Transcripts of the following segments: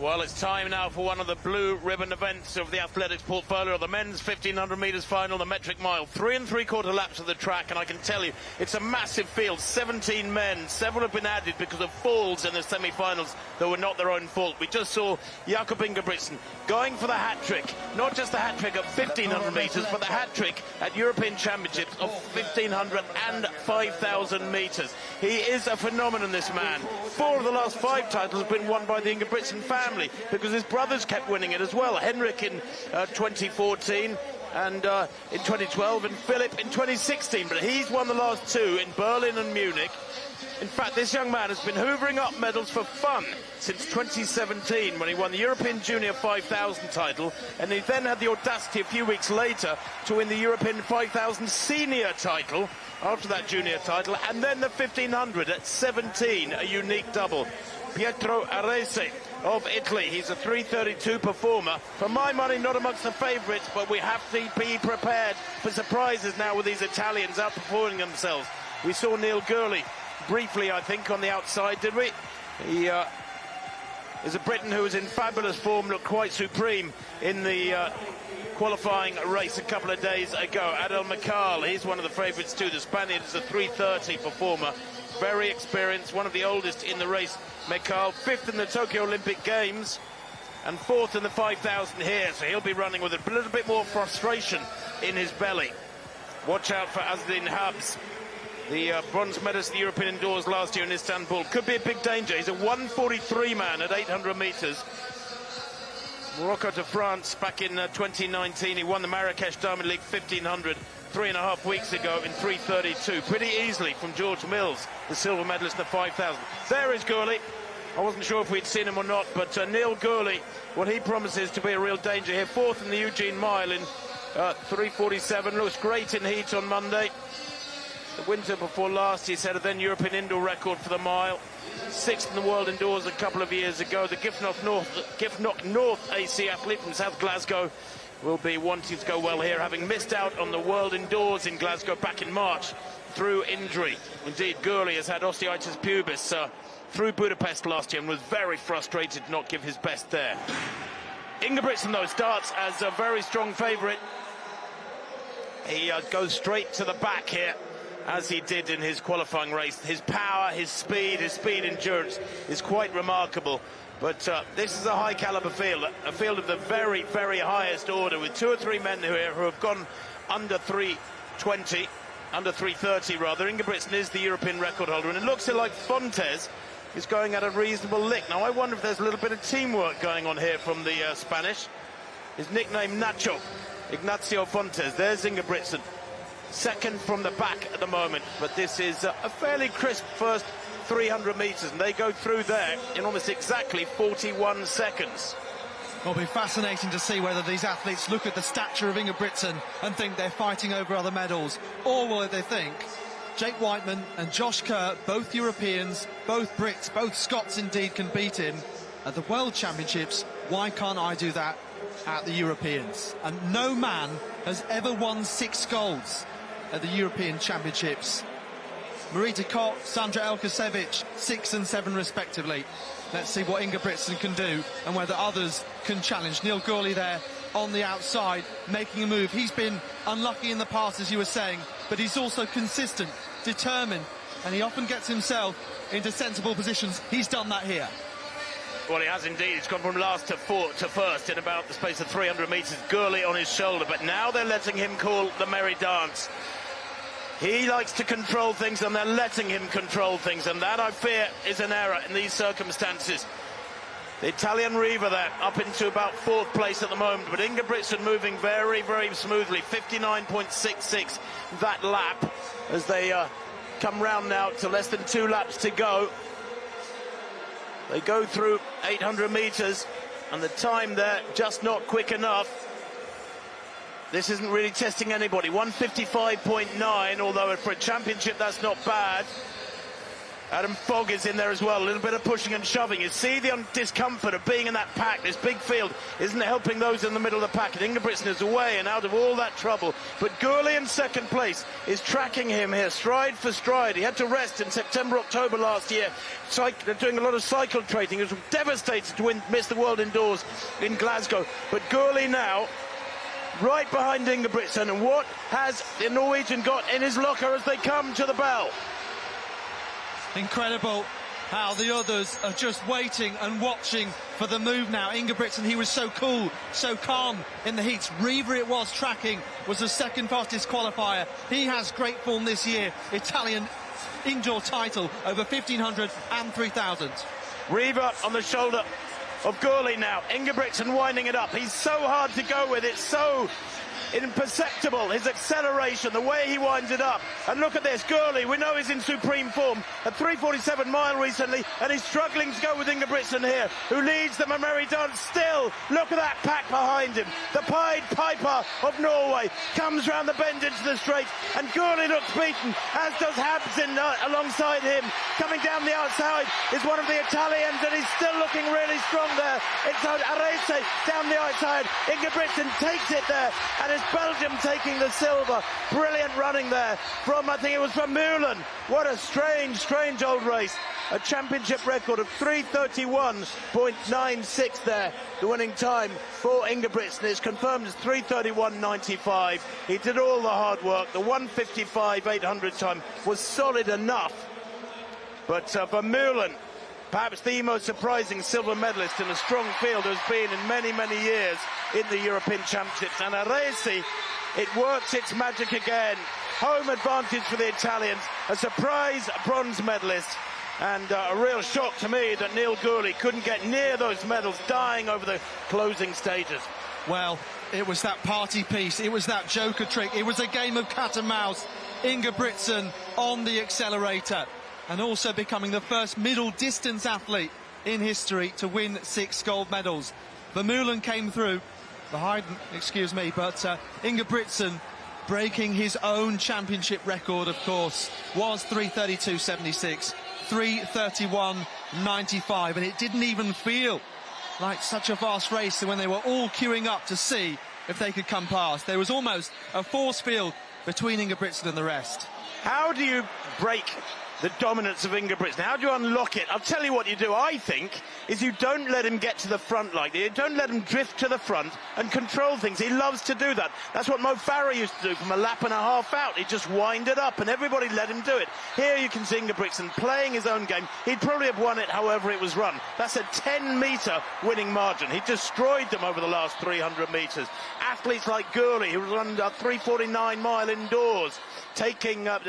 Well, it's time now for one of the blue ribbon events of the athletics portfolio, the men's 1500 metres final, the metric mile. 3 3/4 laps of the track, and I can tell you, it's a massive field. 17 men. Several have been added because of falls in the semi-finals that were not their own fault. We just saw Jakob Ingebrigtsen going for the hat-trick. Not just the hat-trick at 1500 metres, but the hat-trick at European Championships of 1500 and 5000 metres. He is a phenomenon, this man. 4 of the last 5 titles have been won by the Ingebrigtsen family, because his brothers kept winning it as well. Henrik in 2014 and in 2012, and Philip in 2016. But he's won the last 2 in Berlin and Munich. In fact, this young man has been hoovering up medals for fun since 2017, when he won the European Junior 5000 title, and he then had the audacity a few weeks later to win the European 5000 senior title after that junior title, and then the 1500 at 17, a unique double. Pietro Arese of Italy, he's a 3:32 performer. For my money, not amongst the favourites, but we have to be prepared for surprises now with these Italians outperforming themselves. We saw Neil Gurley briefly, I think, on the outside, did we? He is a Briton who was in fabulous form, looked quite supreme in the qualifying race a couple of days ago. Adel Mikal, he's one of the favourites too. The Spaniard is a 3:30 performer, very experienced, one of the oldest in the race. Mikal, 5th in the Tokyo Olympic Games and 4th in the 5000 here, so he'll be running with a little bit more frustration in his belly. Watch out for Azdin Habs, the bronze medalist at the European Indoors last year in Istanbul. Could be a big danger. He's a 1:43 man at 800 metres. Morocco to France back in 2019. He won the Marrakesh Diamond League 1500 3.5 weeks ago in 3:32, pretty easily from George Mills, the silver medalist in the 5000. There is Gurley. I wasn't sure if we'd seen him or not, but Neil Gurley, what he promises to be a real danger here. 4th in the Eugene Mile in 3:47, looks great in heat on Monday. The winter before last, he set a then European indoor record for the mile. 6th in the world indoors a couple of years ago. The Giffnock North AC athlete from South Glasgow will be wanting to go well here, having missed out on the world indoors in Glasgow back in March through injury. Indeed, Gurley has had osteitis pubis through Budapest last year and was very frustrated to not give his best there. Ingebrigtsen, though, starts as a very strong favourite. He goes straight to the back here, as he did in his qualifying race. His power, his speed endurance is quite remarkable. But this is a high-caliber field, a field of the very, very highest order, with 2 or 3 men here who have gone under 3:20, under 3:30 rather. Ingebrigtsen is the European record holder, and it looks like Fontes is going at a reasonable lick. Now, I wonder if there's a little bit of teamwork going on here from the Spanish. His nickname, Nacho, Ignacio Fontes. There's Ingebrigtsen, 2nd from the back at the moment, but this is a fairly crisp first 300 metres, and they go through there in almost exactly 41 seconds. It'll be fascinating to see whether these athletes look at the stature of Ingebrigtsen and think they're fighting over other medals, or will they think Jake Whiteman and Josh Kerr, both Europeans, both Brits, both Scots indeed, can beat him at the World Championships. Why can't I do that at the Europeans? And no man has ever won 6 golds at the European Championships. Marita Koch, Sandra Elkasevich, 6 and 7 respectively. Let's see what Ingebrigtsen can do and whether others can challenge. Neil Gurley there on the outside, making a move. He's been unlucky in the past, as you were saying, but he's also consistent, determined, and he often gets himself into sensible positions. He's done that here. Well, he has indeed. He's gone from last to first in about the space of 300 metres. Gurley on his shoulder, but now they're letting him call the merry dance. He likes to control things, and they're letting him control things, and that, I fear, is an error in these circumstances. The Italian Riva there, up into about 4th place at the moment, but Ingebrigtsen moving very, very smoothly. 59.66 that lap, as they come round now to less than 2 laps to go. They go through 800 metres, and the time there just not quick enough. This isn't really testing anybody. 1:55.9, although for a championship that's not bad. Adam Fogg is in there as well, a little bit of pushing and shoving. You see the discomfort of being in that pack. This big field isn't helping those in the middle of the pack. And Ingebrigtsen is away and out of all that trouble. But Gurley in second place is tracking him here, stride for stride. He had to rest in September, October last year, doing a lot of cycle training. He was devastated to miss the World Indoors in Glasgow. But Gurley now right behind Ingebrigtsen. And what has the Norwegian got in his locker as they come to the bell? Incredible how the others are just waiting and watching for the move now. Ingebrigtsen, he was so cool, so calm in the heats. Riva it was tracking, was the second fastest qualifier. He has great form this year. Italian indoor title over 1500 and 3000. Riva on the shoulder of Gurley now. Ingebrigtsen winding it up. He's so hard to go with. It's so imperceptible, his acceleration, the way he winds it up. And look at this, Gurley, we know he's in supreme form at 3:47 mile recently, and he's struggling to go with Ingebrigtsen here, who leads the Merry Dance still. Look at that pack behind him. The Pied Piper of Norway comes round the bend into the straight, and Gurley looks beaten, as does Habsen alongside him. Coming down the outside is one of the Italians, and he's still looking really strong there. It's Arese down the outside. Ingebrigtsen takes it there, and it's Belgium taking the silver. Brilliant running there from, I think it was from Vermeulen. What a strange old race. A championship record of 3:31.96 there. The winning time for Ingebrigtsen is confirmed as 3:31.95. He did all the hard work. The 1:55.800 time was solid enough. But Vermeulen, perhaps the most surprising silver medalist in a strong field has been in many years in the European Championships. And Arese, it works its magic again. Home advantage for the Italians, a surprise bronze medalist. And a real shock to me that Neil Gurley couldn't get near those medals, dying over the closing stages. Well, it was that party piece, it was that joker trick, it was a game of cat and mouse. Ingebrigtsen on the accelerator, and also becoming the first middle distance athlete in history to win 6 gold medals. Vermeulen came through behind, but Ingebrigtsen breaking his own championship record, of course, was 3:32.76, 3:31.95, and it didn't even feel like such a fast race when they were all queuing up to see if they could come past. There was almost a force field between Ingebrigtsen and the rest. How do you break the dominance of Ingebrigtsen? How do you unlock it? I'll tell you what you do, I think, is you don't let him get to the front like that. You don't let him drift to the front and control things. He loves to do that. That's what Mo Farah used to do from a lap and a half out. He'd just wind it up and everybody let him do it. Here you can see Ingebrigtsen playing his own game. He'd probably have won it however it was run. That's a 10-metre winning margin. He destroyed them over the last 300 metres. Athletes like Gurley, who run 3:49 mile indoors, taking a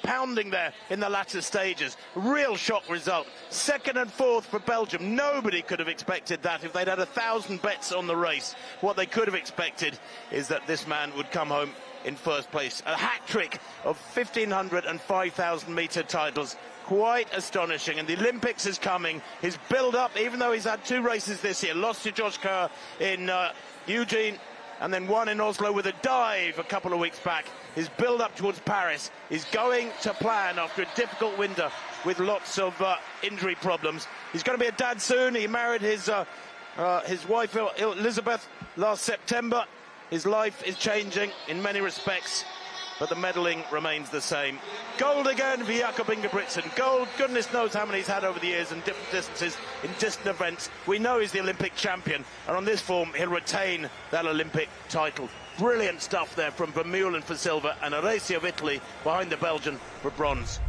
pounding there in the latter stages. Real shock result. Second and fourth for Belgium. Nobody could have expected that if they'd had 1,000 bets on the race. What they could have expected is that this man would come home in first place. A hat-trick of 1,500 and 5,000 metre titles. Quite astonishing. And the Olympics is coming. His build-up, even though he's had 2 races this year, lost to Josh Kerr in Eugene, and then one in Oslo with a dive a couple of weeks back. His build-up towards Paris is going to plan after a difficult winter with lots of injury problems. He's going to be a dad soon. He married his wife Elizabeth last September. His life is changing in many respects, but the medalling remains the same. Gold again for Jakob Ingebrigtsen. Gold, goodness knows how many he's had over the years in different distances, in distant events. We know he's the Olympic champion, and on this form, he'll retain that Olympic title. Brilliant stuff there from Vermeulen for silver and Arese of Italy behind the Belgian for bronze.